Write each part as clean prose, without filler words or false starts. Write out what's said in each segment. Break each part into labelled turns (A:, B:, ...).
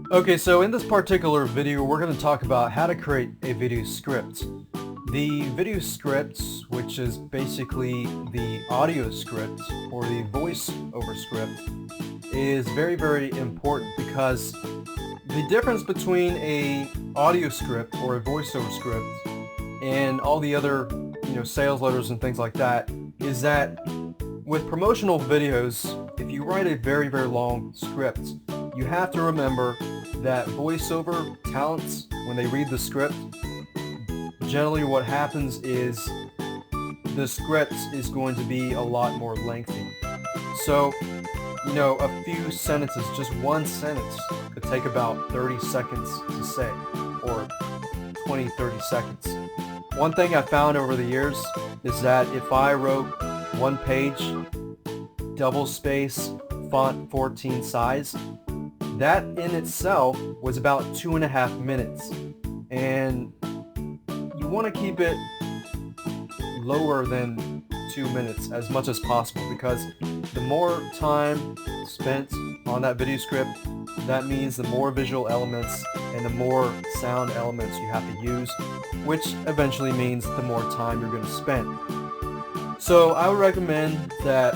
A: Okay, so in this particular video, we're going to talk about how to create a video script. The video script, which is basically the audio script or the voice-over script, is very, very important because the difference between a audio script or a voiceover script and all the other, sales letters and things like that is that with promotional videos, if you write a very, very long script, you have to remember that voiceover talents, when they read the script, generally what happens is the script is going to be a lot more lengthy. So, a few sentences, just one sentence, could take about 30 seconds to say, or 20, 30 seconds. One thing I found over the years is that if I wrote one page, double space, font 14 size, that in itself was about 2.5 minutes. And you want to keep it lower than 2 minutes as much as possible, because the more time spent on that video script, that means the more visual elements and the more sound elements you have to use, which eventually means the more time you're going to spend. So I would recommend that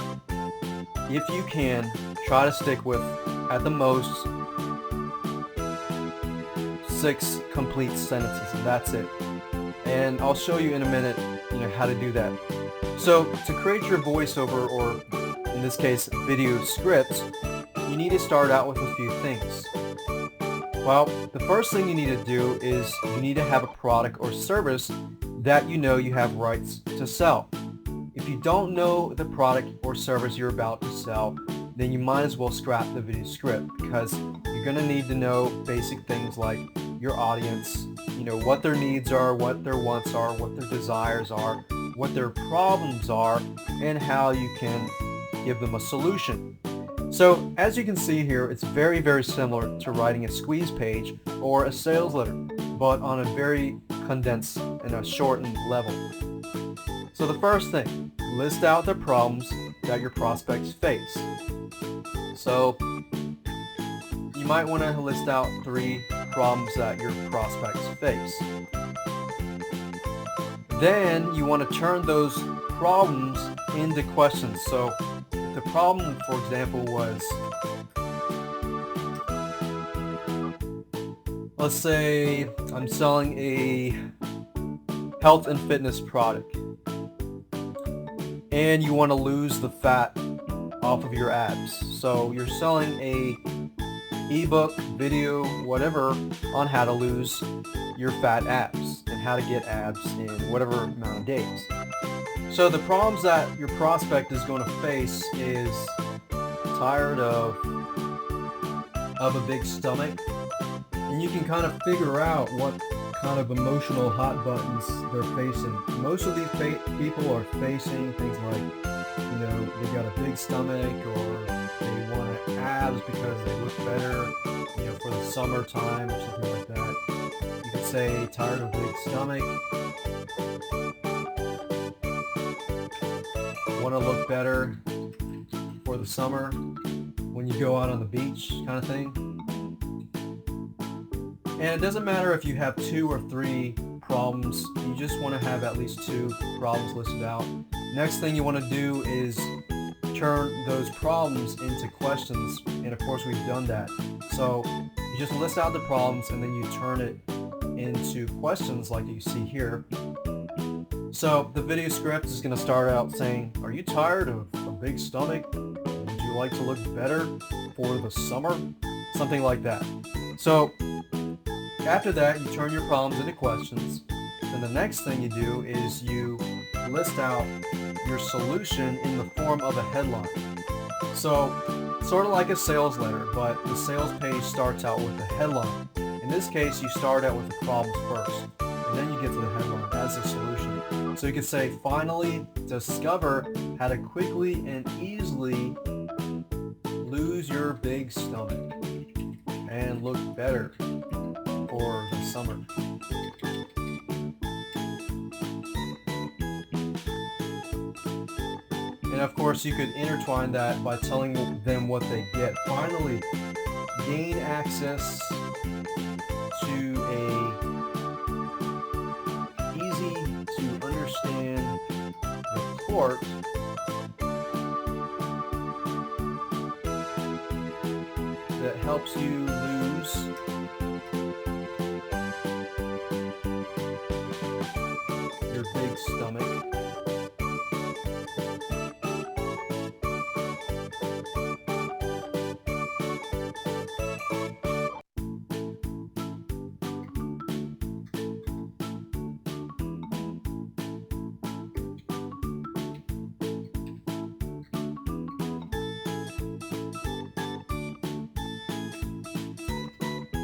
A: if you can, try to stick with at the most 6 complete sentences, and that's it. And I'll show you in a minute, how to do that. So to create your voiceover, or in this case, video script, you need to start out with a few things. Well, the first thing you need to do is you need to have a product or service that you have rights to sell. If you don't know the product or service you're about to sell, then you might as well scrap the video script, because you're going to need to know basic things like your audience, what their needs are, what their wants are, what their desires are, what their problems are, and how you can give them a solution. So as you can see here, it's very, very similar to writing a squeeze page or a sales letter, but on a very condensed and a shortened level. So the first thing, list out the problems that your prospects face. So you might want to list out 3 problems that your prospects face. Then you want to turn those problems into questions. So if the problem, for example, was, let's say I'm selling a health and fitness product, and you want to lose the fat off of your abs. So you're selling a ebook, video, whatever, on how to lose your fat abs and how to get abs in whatever amount of days. So the problems that your prospect is going to face is tired of a big stomach, and you can kind of figure out what kind of emotional hot buttons they're facing. Most of these people are facing things like, they got a big stomach, or they want abs because they look better, for the summertime or something like that. You could say tired of big stomach, want to look better for the summer when you go out on the beach, kind of thing. And it doesn't matter if you have 2 or 3 problems, you just want to have at least 2 problems listed out. Next thing you want to do is turn those problems into questions, and of course we've done that. So you just list out the problems and then you turn it into questions like you see here. So the video script is going to start out saying, are you tired of a big stomach? Would you like to look better for the summer? Something like that. So after that, you turn your problems into questions. Then the next thing you do is you list out your solution in the form of a headline. So sort of like a sales letter, but the sales page starts out with a headline. In this case, you start out with the problems first, and then you get to the headline as a solution. So you could say, finally discover how to quickly and easily lose your big stomach and look better for the summer. And of course, you could intertwine that by telling them what they get. Finally, gain access to a easy to understand report that helps you lose your big stomach.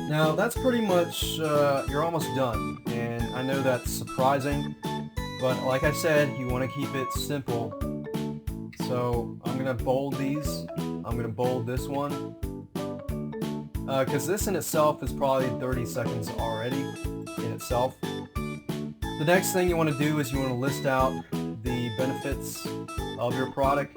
A: Now that's pretty much, you're almost done, and I know that's surprising, but like I said, you want to keep it simple. So I'm going to bold these. I'm going to bold this one, because this in itself is probably 30 seconds already in itself. The next thing you want to do is you want to list out the benefits of your product.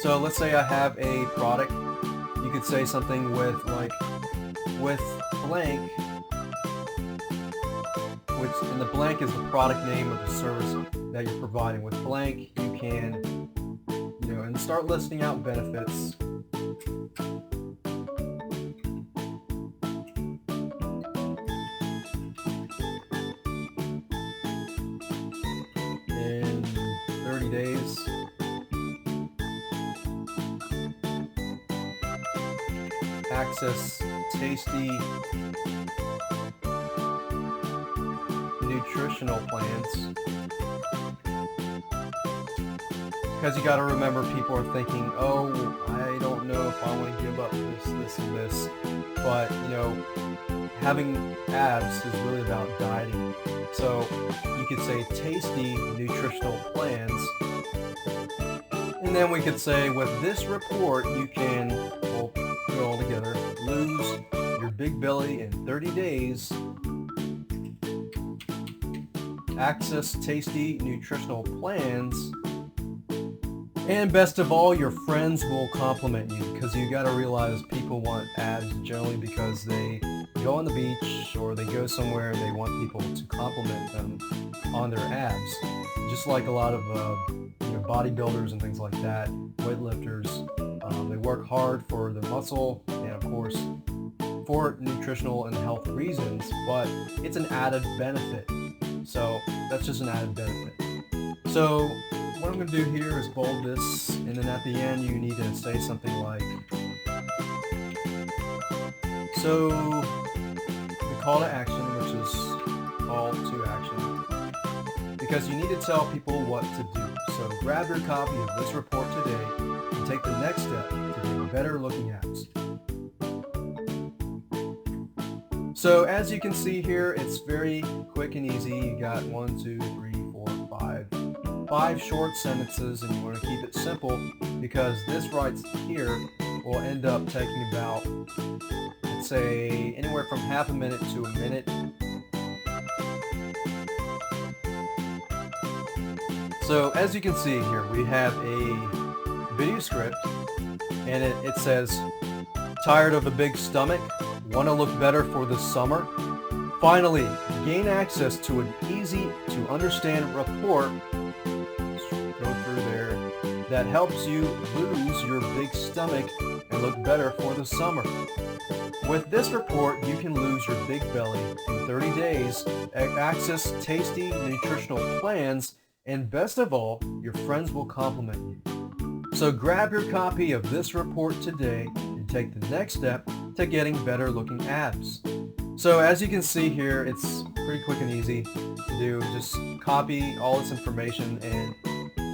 A: So let's say I have a product. You could say something with blank, and the blank is the product name of the service that you're providing. With blank, you can, and start listing out benefits. In 30 days. Access tasty nutritional plans, because you got to remember, people are thinking, oh, I don't know if I want to give up this and this, but having abs is really about dieting. So you could say tasty nutritional plans, and then we could say with this report you can, well, put it all together, lose your big belly in 30 days, access tasty nutritional plans, and best of all, your friends will compliment you, because you got to realize people want abs generally because they go on the beach or they go somewhere and they want people to compliment them on their abs, just like a lot of bodybuilders and things like that, weightlifters. They work hard for their muscle and of course for nutritional and health reasons, but it's an added benefit. So that's just an added benefit. So what I'm going to do here is bold this, and then at the end you need to say something like, so the call to action, which is call to action, because you need to tell people what to do. So grab your copy of this report today and take the next step to get better looking abs. So as you can see here, it's very quick and easy. You got 1, 2, 3, 4, 5 short sentences, and you want to keep it simple, because this right here will end up taking about, let's say, anywhere from half a minute to a minute. So as you can see here, we have a video script, and it says, tired of a big stomach? Want to look better for the summer? Finally, gain access to an easy to understand report, go through there, that helps you lose your big stomach and look better for the summer. With this report, you can lose your big belly in 30 days, access tasty nutritional plans, and best of all, your friends will compliment you. So grab your copy of this report today and take the next step to getting better looking abs. So as you can see here, it's pretty quick and easy to do. Just copy all this information, and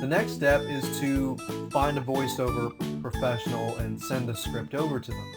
A: the next step is to find a voiceover professional and send the script over to them.